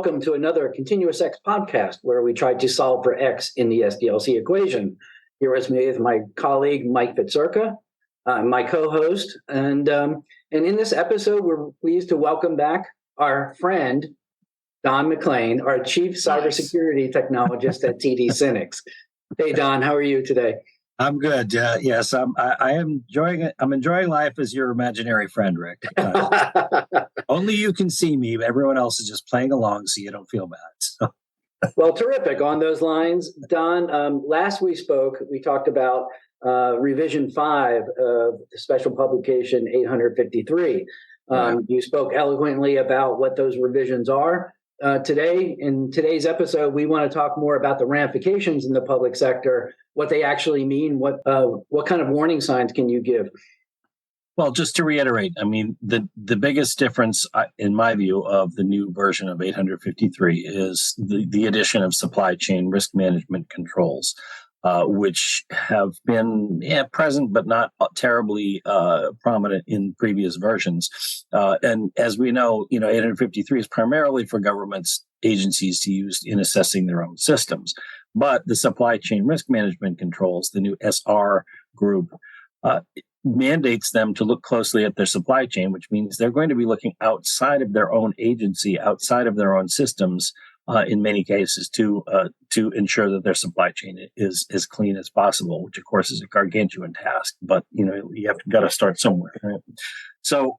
welcome to another ContinuousX podcast where we try to solve for X in the SDLC equation. Here with me is my colleague, Mike Fitzurka, my co-host. And in this episode, we're pleased to welcome back our friend, Don MacLean, our Chief Cybersecurity Technologist at TD SYNNEX. Hey, Don, how are you today? I'm good. Yes, I am enjoying it. I'm enjoying life as your imaginary friend, Rick. Only you can see me. Everyone else is just playing along, so you don't feel bad. So. Well, terrific. On those lines, Don, last we spoke, we talked about revision 5 of the Special Publication 853. You spoke eloquently about what those revisions are. Today, in today's episode, we want to talk more about the ramifications in the public sector, what they actually mean, what kind of warning signs can you give? Well, just to reiterate, I mean, the biggest difference, in my view, of the new version of 853 is the addition of supply chain risk management controls, which have been present but not terribly prominent in previous versions. And as we know, 853 is primarily for governments, agencies to use in assessing their own systems. But the supply chain risk management controls, the new SR group, mandates them to look closely at their supply chain, which means they're going to be looking outside of their own agency, outside of their own systems, in many cases, to ensure that their supply chain is as clean as possible, which of course is a gargantuan task. But you have got to start somewhere. Right? So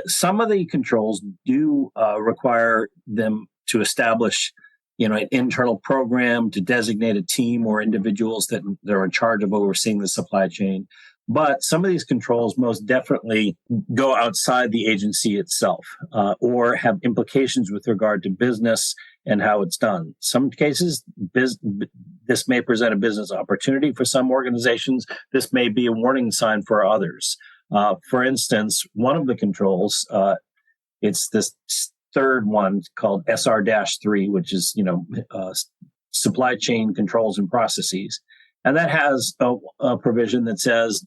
some of the controls do require them to establish, an internal program, to designate a team or individuals that they're in charge of overseeing the supply chain. But some of these controls most definitely go outside the agency itself, or have implications with regard to business and how it's done. Some cases, this may present a business opportunity for some organizations. This may be a warning sign for others. For instance, one of the controls, it's this third one called SR-3, which is, supply chain controls and processes. And that has a provision that says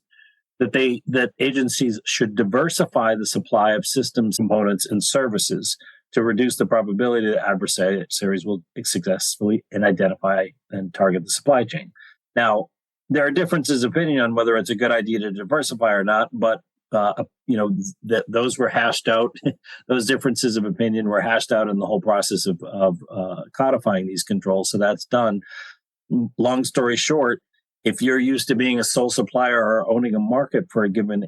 that agencies should diversify the supply of systems, components, and services to reduce the probability that adversaries will successfully identify and target the supply chain. Now, there are differences of opinion on whether it's a good idea to diversify or not, but those were hashed out. Those differences of opinion were hashed out in the whole process of codifying these controls. So that's done. Long story short, if you're used to being a sole supplier or owning a market for a given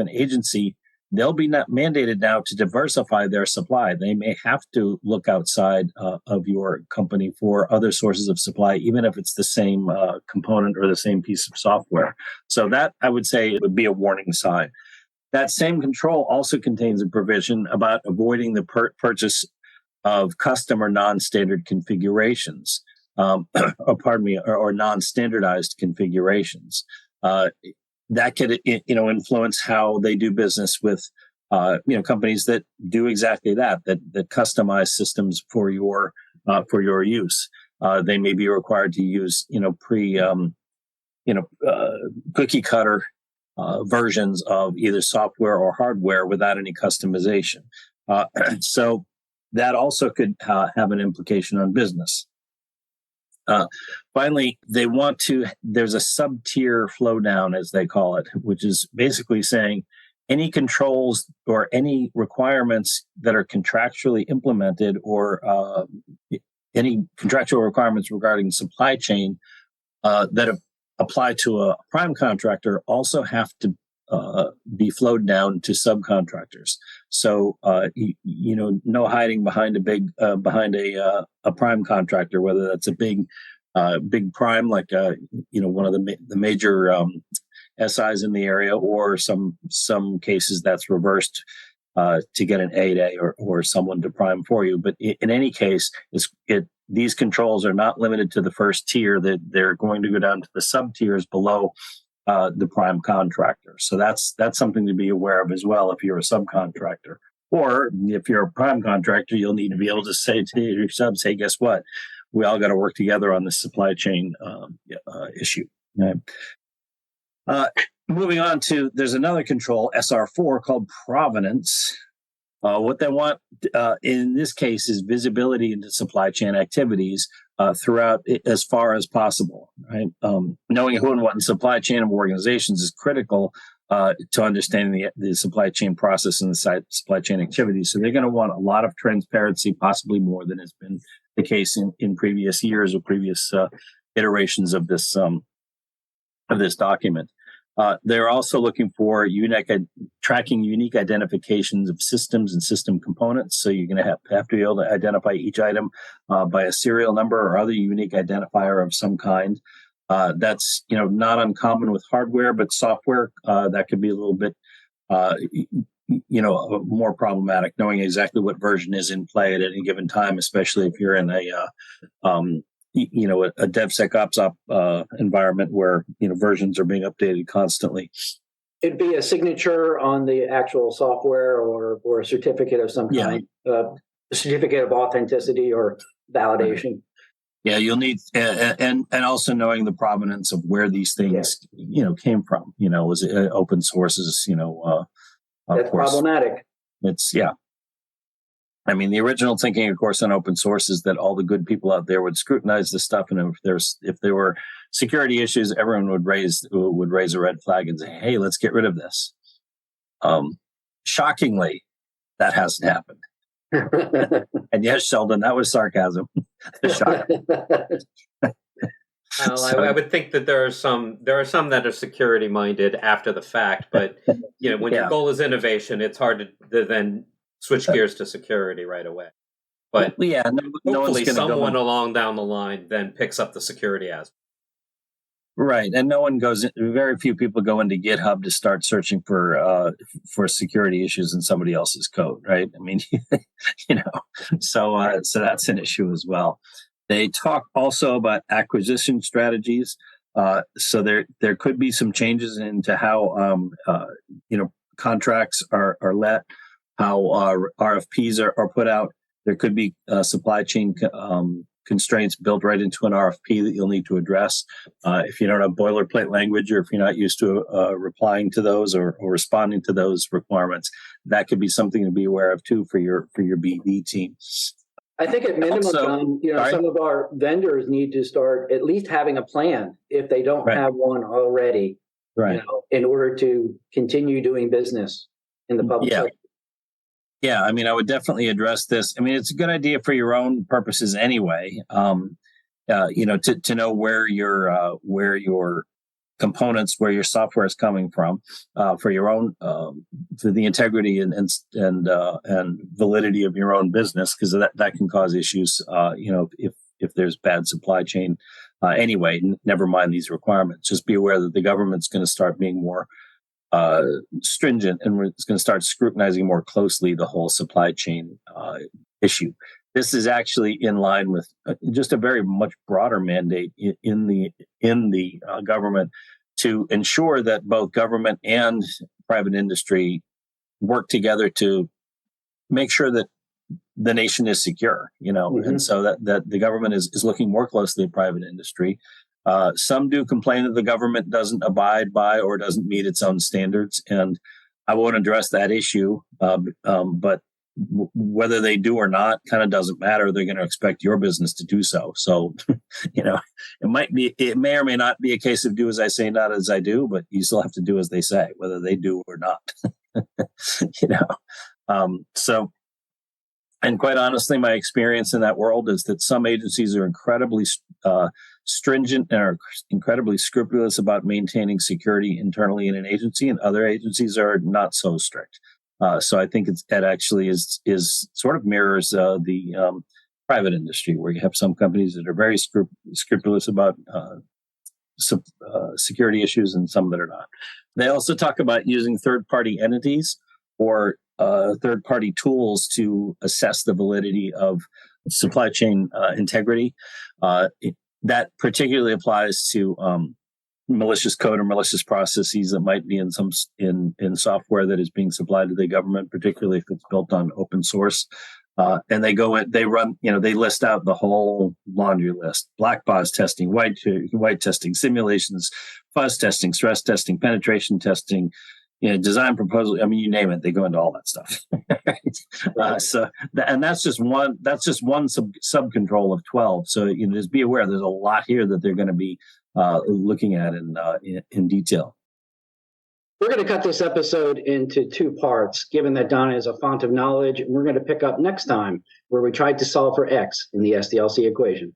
agency, they'll be not mandated now to diversify their supply. They may have to look outside of your company for other sources of supply, even if it's the same component or the same piece of software. So that, I would say, would be a warning sign. That same control also contains a provision about avoiding the purchase of custom or non-standard configurations. Or non-standardized configurations. That could, influence how they do business with, companies that do exactly that customize systems for your use. They may be required to use, cookie cutter versions of either software or hardware without any customization. So that also could have an implication on business. Finally, there's a sub-tier flow down, as they call it, which is basically saying any controls or any requirements that are contractually implemented or any contractual requirements regarding supply chain that apply to a prime contractor also have to be flowed down to subcontractors. So, no hiding behind a prime contractor, whether that's a big prime, like, one of the major SIs in the area, or some cases that's reversed to get an 8A or someone to prime for you. But in any case, these controls are not limited to the first tier. That they're going to go down to the sub tiers below the prime contractor. So that's something to be aware of as well if you're a subcontractor. Or if you're a prime contractor, you'll need to be able to say to your subs, hey, guess what? We all got to work together on this supply chain issue. Right? Moving on to, there's another control, SR4, called Provenance. What they want in this case is visibility into supply chain activities throughout as far as possible. Right, knowing who and what in supply chain of organizations is critical to understanding the supply chain process and the supply chain activities. So they're going to want a lot of transparency, possibly more than has been the case in previous years or previous iterations of this document. They're also looking for tracking unique identifications of systems and system components. So you're going to have to be able to identify each item by a serial number or other unique identifier of some kind. That's not uncommon with hardware, but software that could be a little bit more problematic. Knowing exactly what version is in play at any given time, especially if you're in a DevSecOps environment where versions are being updated constantly. It'd be a signature on the actual software or a certificate of some kind, a certificate of authenticity or validation. Yeah, you'll need and also knowing the provenance of where these things came from. Was it open sources? That's problematic. It's I mean, the original thinking, of course, on open source is that all the good people out there would scrutinize the stuff, and if there were security issues, everyone would raise a red flag and say, "Hey, let's get rid of this." Shockingly, that hasn't happened. And yes, Sheldon, that was sarcasm. I would think that there are some that are security minded after the fact, but when your goal is innovation, it's hard to then switch gears to security right away. But hopefully someone along down the line then picks up the security aspect. Right, and very few people go into GitHub to start searching for security issues in somebody else's code, right? I mean, so that's an issue as well. They talk also about acquisition strategies. So there could be some changes into how contracts are let, how RFPs are put out. There could be supply chain constraints built right into an RFP that you'll need to address. If you don't have boilerplate language, or if you're not used to replying to those or responding to those requirements, that could be something to be aware of too for your BD team. I think at minimum, John, some of our vendors need to start at least having a plan if they don't have one already, in order to continue doing business in the public sector. Yeah, I mean, I would definitely address this. I mean, it's a good idea for your own purposes anyway. To know where your components, where your software is coming from, for your own, for the integrity and validity of your own business, because that can cause issues. If there's bad supply chain, anyway. Never mind these requirements. Just be aware that the government's going to start being more stringent, and it's going to start scrutinizing more closely the whole supply chain issue. This is actually in line with just a very much broader mandate in the government to ensure that both government and private industry work together to make sure that the nation is secure. And so that the government is looking more closely at private industry. Some do complain that the government doesn't abide by or doesn't meet its own standards, and I won't address that issue. But whether they do or not kind of doesn't matter. They're going to expect your business to do so. So, it may or may not be a case of do as I say, not as I do, but you still have to do as they say, whether they do or not. And quite honestly, my experience in that world is that some agencies are incredibly stringent and are incredibly scrupulous about maintaining security internally in an agency, and other agencies are not so strict. So I think it actually is sort of mirrors the private industry, where you have some companies that are very scrupulous about security issues and some that are not. They also talk about using third-party entities or third-party tools to assess the validity of supply chain integrity. That particularly applies to malicious code or malicious processes that might be in software that is being supplied to the government, particularly if it's built on open source. And they list out the whole laundry list: black box testing, white testing, simulations, fuzz testing, stress testing, penetration testing, design proposal. I mean, you name it, they go into all that stuff. And that's just one. That's just one sub control of 12. So just be aware. There's a lot here that they're going to be looking at in detail. We're going to cut this episode into 2 parts, given that Donna is a font of knowledge. We're going to pick up next time where we tried to solve for X in the SDLC equation.